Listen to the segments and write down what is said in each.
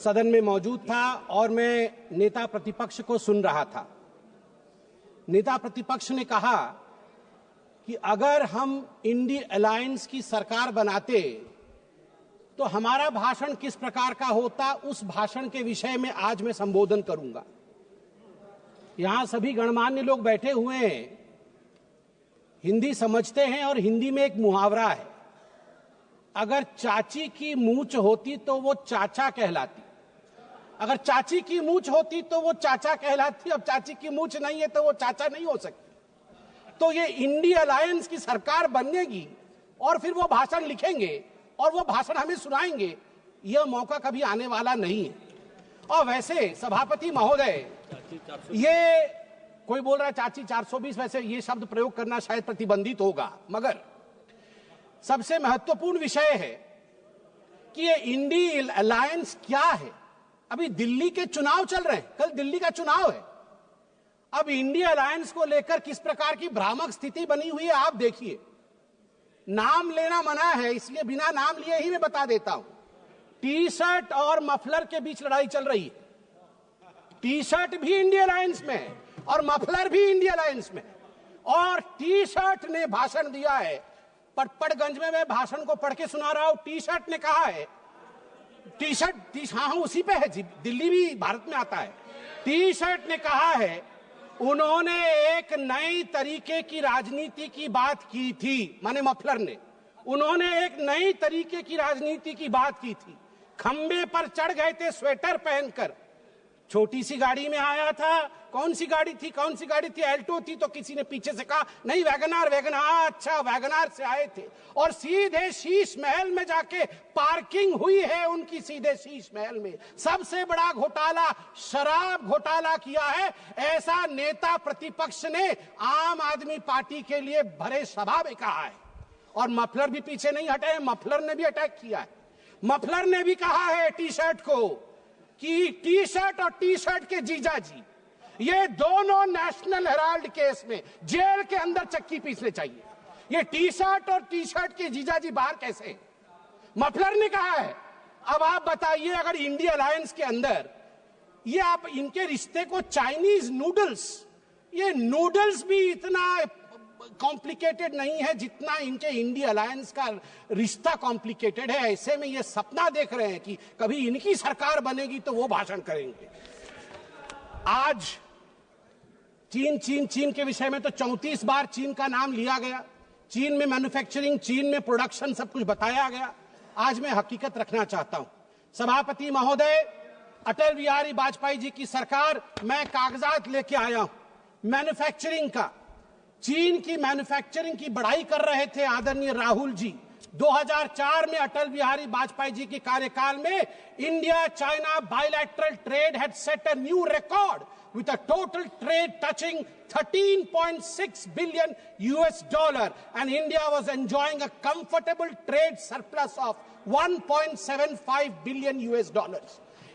सदन में मौजूद था और मैं नेता प्रतिपक्ष को सुन रहा था। नेता प्रतिपक्ष ने कहा कि अगर हम इंडी अलायंस की सरकार बनाते तो हमारा भाषण किस प्रकार का होता, उस भाषण के विषय में आज मैं संबोधन करूंगा। यहां सभी गणमान्य लोग बैठे हुए हैं, हिंदी समझते हैं और हिंदी में एक मुहावरा है, अगर चाची की मूंछ होती तो वो चाचा कहलाती, अगर चाची की मूंछ होती तो वो चाचा कहलाती, अब चाची की मूंछ नहीं है तो वो चाचा नहीं हो सकती। तो ये इंडी अलायंस की सरकार बनेगी और फिर वो भाषण लिखेंगे और वो भाषण हमें सुनाएंगे, यह मौका कभी आने वाला नहीं है। और वैसे सभापति महोदय, ये कोई बोल रहा है चाची 420, वैसे ये शब्द प्रयोग करना शायद प्रतिबंधित होगा, मगर सबसे महत्वपूर्ण विषय है कि ये इंडी अलायंस क्या है। अभी दिल्ली के चुनाव चल रहे हैं, कल दिल्ली का चुनाव है। अब इंडी अलायंस को लेकर किस प्रकार की भ्रामक स्थिति बनी हुई है आप देखिए। नाम लेना मना है, इसलिए बिना नाम लिए ही मैं बता देता हूं। टी शर्ट और मफलर के बीच लड़ाई चल रही है। टी शर्ट भी इंडी अलायंस में है और मफलर भी इंडी अलायंस में है। और टी शर्ट ने भाषण दिया है, पटपड़गंज में मैं भाषण को पढ़ के सुना रहा हूं। टी शर्ट ने कहा है, टी शर्ट हाँ उसी पे है जी, दिल्ली भी भारत में आता है। टी शर्ट ने कहा है उन्होंने एक नई तरीके की राजनीति की बात की थी, माने मफलर ने, उन्होंने एक नई तरीके की राजनीति की बात की थी। खंबे पर चढ़ गए थे स्वेटर पहनकर, छोटी सी गाड़ी में आया था। कौन सी गाड़ी थी, कौन सी गाड़ी थी, एल्टो थी, तो किसी ने पीछे से कहा नहीं वैगनार, वैगनार, अच्छा वैगनार से आए थे। और सीधे शीश महल में जाके पार्किंग हुई है उनकी, सीधे शीश महल में। सबसे बड़ा घोटाला शराब घोटाला किया है, ऐसा नेता प्रतिपक्ष ने आम आदमी पार्टी के लिए भरे सभा में कहा है। और मफलर भी पीछे नहीं हटे, मफलर ने भी अटैक किया है। मफलर ने भी कहा है टी शर्ट को कि टी शर्ट और टी शर्ट के जीजा जी, ये दोनों नेशनल हेराल्ड केस में जेल के अंदर चक्की पीसने चाहिए। ये टी शर्ट और टी शर्ट के जीजा जी बाहर कैसे हैं? मफलर ने कहा है। अब आप बताइए, अगर इंडी अलायंस के अंदर ये आप इनके रिश्ते को चाइनीज नूडल्स, ये नूडल्स भी इतना कॉम्प्लिकेटेड नहीं है जितना इनके इंडी अलायंस का रिश्ता कॉम्प्लिकेटेड है। ऐसे में ये सपना देख रहे हैं कि कभी इनकी सरकार बनेगी तो वो भाषण करेंगे। आज चीन के विषय में तो 34 बार चीन का नाम लिया गया, चीन में मैन्युफैक्चरिंग, चीन में प्रोडक्शन, सब कुछ बताया गया। आज मैं हकीकत रखना चाहता हूं। सभापति महोदय, अटल बिहारी वाजपेयी जी की सरकार, मैं कागजात लेके आया हूं मैन्युफैक्चरिंग का। चीन की मैन्युफैक्चरिंग की बढ़ाई कर रहे थे आदरणीय राहुल जी। 2004 में अटल बिहारी वाजपेयी जी के कार्यकाल में India China bilateral trade had set a new record with a total trade touching $13.6 billion and India was enjoying a comfortable trade surplus of $1.75 billion।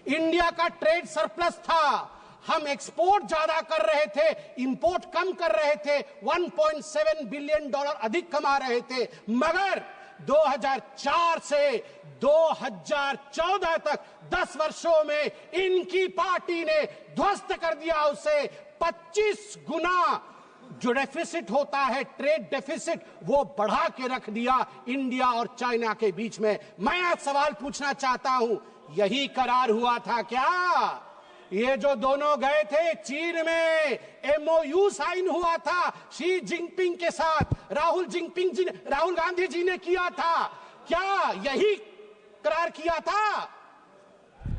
India का ट्रेड सरप्लस था, हम एक्सपोर्ट ज्यादा कर रहे थे, इंपोर्ट कम कर रहे थे, $1.7 बिलियन अधिक कमा रहे थे। मगर 2004 से 2014 तक 10 वर्षों में इनकी पार्टी ने ध्वस्त कर दिया उसे। 25 गुना जो डेफिसिट होता है, ट्रेड डेफिसिट, वो बढ़ा के रख दिया इंडिया और चाइना के बीच में। मैं आज सवाल पूछना चाहता हूं, यही करार हुआ था क्या? ये जो दोनों गए थे चीन में, MOU साइन हुआ था शी जिनपिंग के साथ, राहुल गांधी जी ने किया था, क्या यही करार किया था?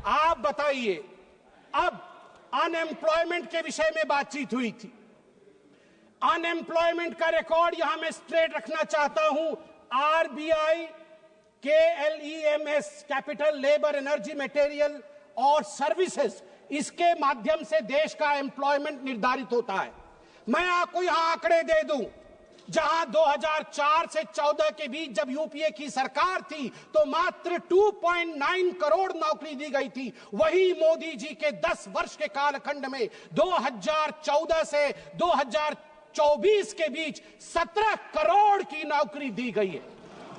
आप बताइए। अब अनएम्प्लॉयमेंट के विषय में बातचीत हुई थी। अनएम्प्लॉयमेंट का रिकॉर्ड यहां मैं स्ट्रेट रखना चाहता हूं। RBI, KLEMS, capital labour energy material और सर्विसेज, इसके माध्यम से देश का एम्प्लॉयमेंट निर्धारित होता है। मैं आपको यहां आंकड़े दे दूं, जहां 2004 से 14 के बीच जब यूपीए की सरकार थी तो मात्र 2.9 करोड़ नौकरी दी गई थी। वही मोदी जी के 10 वर्ष के कालखंड में 2014 से 2024 के बीच 17 करोड़ की नौकरी दी गई है।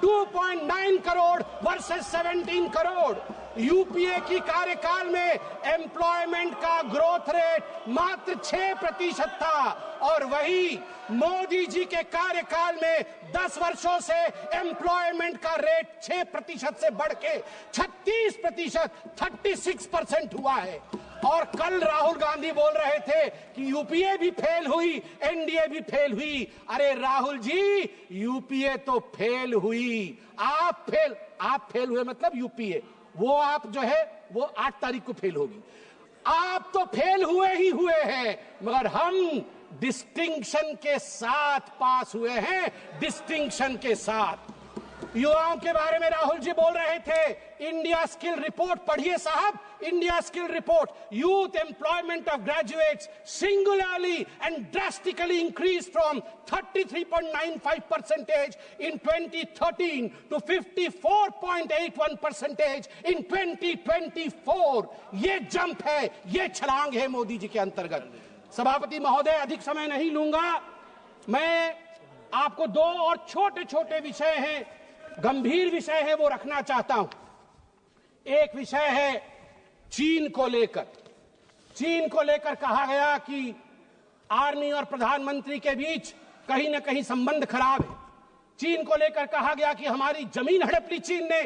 2.9 करोड़ वर्सेस 17 करोड़। यूपीए की कार्यकाल में एम्प्लॉयमेंट का ग्रोथ रेट मात्र 6% था और वही मोदी जी के कार्यकाल में 10 वर्षों से एम्प्लॉयमेंट का रेट 6% से बढ़ के 36%, 36% हुआ है। और कल राहुल गांधी बोल रहे थे कि यूपीए भी फेल हुई, एनडीए भी फेल हुई। अरे राहुल जी, यूपीए तो फेल हुई, आप फेल हुए मतलब यूपीए, वो आप जो है वो 8 तारीख को फेल होगी। आप तो फेल हुए ही हुए हैं, मगर हम डिस्टिंक्शन के साथ पास हुए हैं, डिस्टिंक्शन के साथ। युवाओं के बारे में राहुल जी बोल रहे थे, इंडिया स्किल रिपोर्ट पढ़िए साहब, India skill report. Youth employment of graduates singularly and drastically increase from 33.95% in 2013 to 54.81% in 2024। ये जंप है, ये छलांग है मोदी जी के अंतर्गत। सभापति महोदय, अधिक समय नहीं लूंगा, मैं आपको 2 और छोटे छोटे विषय हैं, गंभीर विषय है, वो रखना चाहता हूं। एक विषय है चीन को लेकर। चीन को लेकर कहा गया कि आर्मी और प्रधानमंत्री के बीच कहीं ना कहीं संबंध खराब है। चीन को लेकर कहा गया कि हमारी जमीन हड़प ली चीन ने।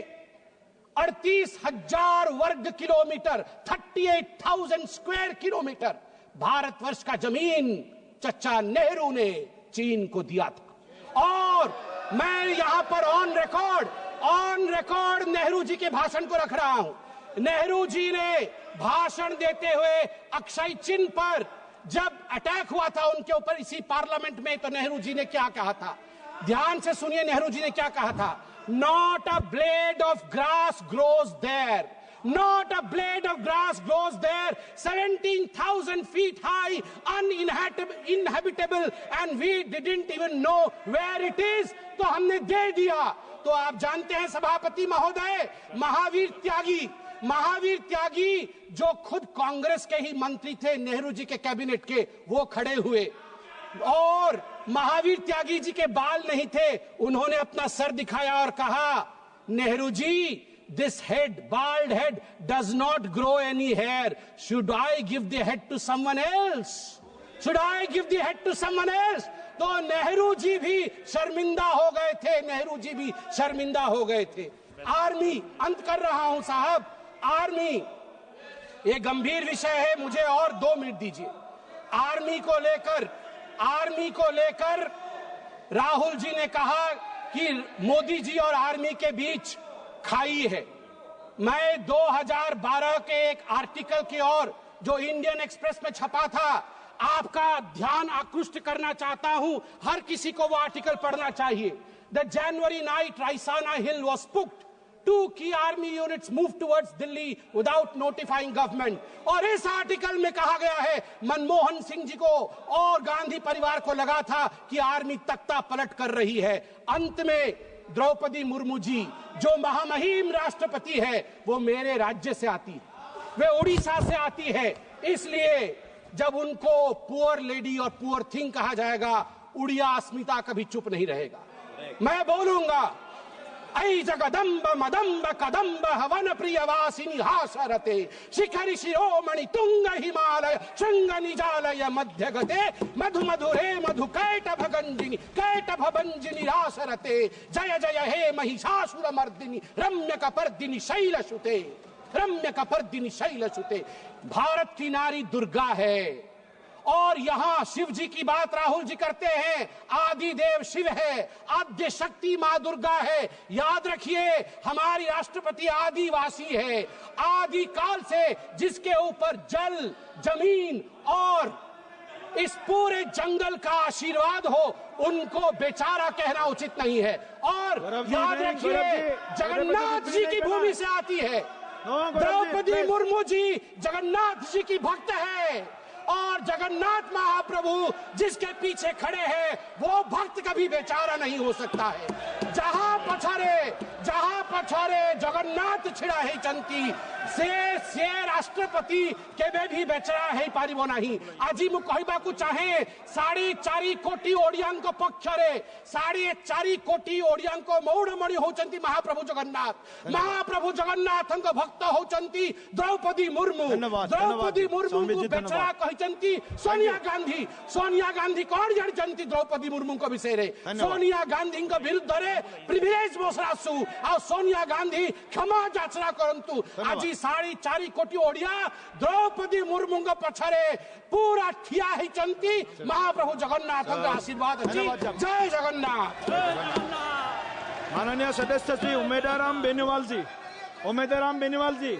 38,000 वर्ग किलोमीटर, 38,000 स्क्वायर किलोमीटर भारतवर्ष का जमीन चचा नेहरू ने चीन को दिया था। और मैं यहां पर ऑन रिकॉर्ड नेहरू जी के भाषण को रख रहा हूं। नेहरू जी ने भाषण देते हुए अक्षय चिन्ह पर जब अटैक हुआ था उनके ऊपर इसी पार्लियामेंट में, तो नेहरू जी ने क्या कहा था, ध्यान से सुनिए नेहरू जी ने क्या कहा था। Not a blade of grass grows there, not a blade of grass grows there, 17,000 feet high, uninhabitable, and we didn't even know where it is, तो हमने दे दिया। तो आप जानते हैं सभापति महोदय, महावीर त्यागी जो खुद कांग्रेस के ही मंत्री थे, नेहरू जी के कैबिनेट के, वो खड़े हुए और महावीर त्यागी जी के बाल नहीं थे, उन्होंने अपना सर दिखाया और कहा, Nehru ji, this head, bald head, does not grow any hair. Should I give the head to someone else? Should I give the head to someone else? तो नेहरू जी भी शर्मिंदा हो गए थे, आर्मी, अंत कर रहा हूं साहब, आर्मी ये गंभीर विषय है, मुझे और 2 मिनट दीजिए। आर्मी को लेकर राहुल जी ने कहा कि मोदी जी और आर्मी के बीच खाई है। मैं 2012 के एक आर्टिकल की ओर जो इंडियन एक्सप्रेस में छपा था, आपका ध्यान आकृष्ट करना चाहता हूं, हर किसी को वो आर्टिकल पढ़ना चाहिए। The January night Raisina Hill was spooked, 2 key army units moved towards Delhi without notifying government। और इस आर्टिकल में कहा गया है, मनमोहन सिंह जी को और गांधी परिवार को लगा था कि आर्मी तख्ता पलट कर रही है। अंत में द्रौपदी मुर्मू जी जो महामहिम राष्ट्रपति है, वो मेरे राज्य से आती है, वे उड़ीसा से आती है। इसलिए जब उनको पुअर लेडी और पुअर थिंग कहा जाएगा, उड़िया अस्मिता कभी चुप नहीं रहेगा। मैं बोलूंगा, ऐ जगदम्ब मदम्ब कदम्ब हवन प्रियवासिनी हासरते, शिखरि शिरोमणि तुंग हिमालय शृंग निजालय मध्य गते, मधु मधुरे मधु कैटभ भंजिनी रासरते, जय जय हे महिषासुर मर्दिनी रम्य कपर्दिनी शैलसुते। भारत की नारी दुर्गा है। और यहां शिव जी की बात राहुल जी करते हैं, आदि देव शिव है, आद्य शक्ति मां दुर्गा है। याद रखिए, हमारी राष्ट्रपति आदिवासी है, आदि काल से जिसके ऊपर जल, जमीन और इस पूरे जंगल का आशीर्वाद हो, उनको बेचारा कहना उचित नहीं है। और याद रखिए, जगन्नाथ जी की भूमि से आती है। द्रौपदी मुर्मू जी जगन्नाथ जी की भक्त है, और जगन्नाथ महाप्रभु जिसके पीछे खड़े हैं, वो भक्त कभी बेचारा नहीं हो सकता है। जहां पछारे जगन्नाथ छिड़ा है चंती से शेर राष्ट्रपति केबे भी बेचरा है पारिबो नहीं। आज मु कहबा को चाहे 4.5 कोटी ओडियांक पक्षरे 4.5 कोटी ओडियांक मौड़मणि होचंती महाप्रभु जगन्नाथ। महाप्रभु जगन्नाथଙ୍କ भक्त होचंती द्रौपदी मुर्मू। द्रौपदी मुर्मू को बेचरा कहचंती सोनिया गांधी कौन जानचंती द्रौपदी मुर्मू को विषय रे। सोनिया गांधी को विरुद्ध रे प्रिविलेज मोसरासु आ सोनिया गांधी क्षमा याचना करंतु। आज 4.5 कोटी ओडिया द्रौपदी मुर्मू को पछरे पूरा ठिया हिचंती महाप्रभु जगन्नाथ का आशीर्वाद अछि। जय जगन्नाथ। माननीय सदस्य श्री उमेदाराम बेनीवाल जी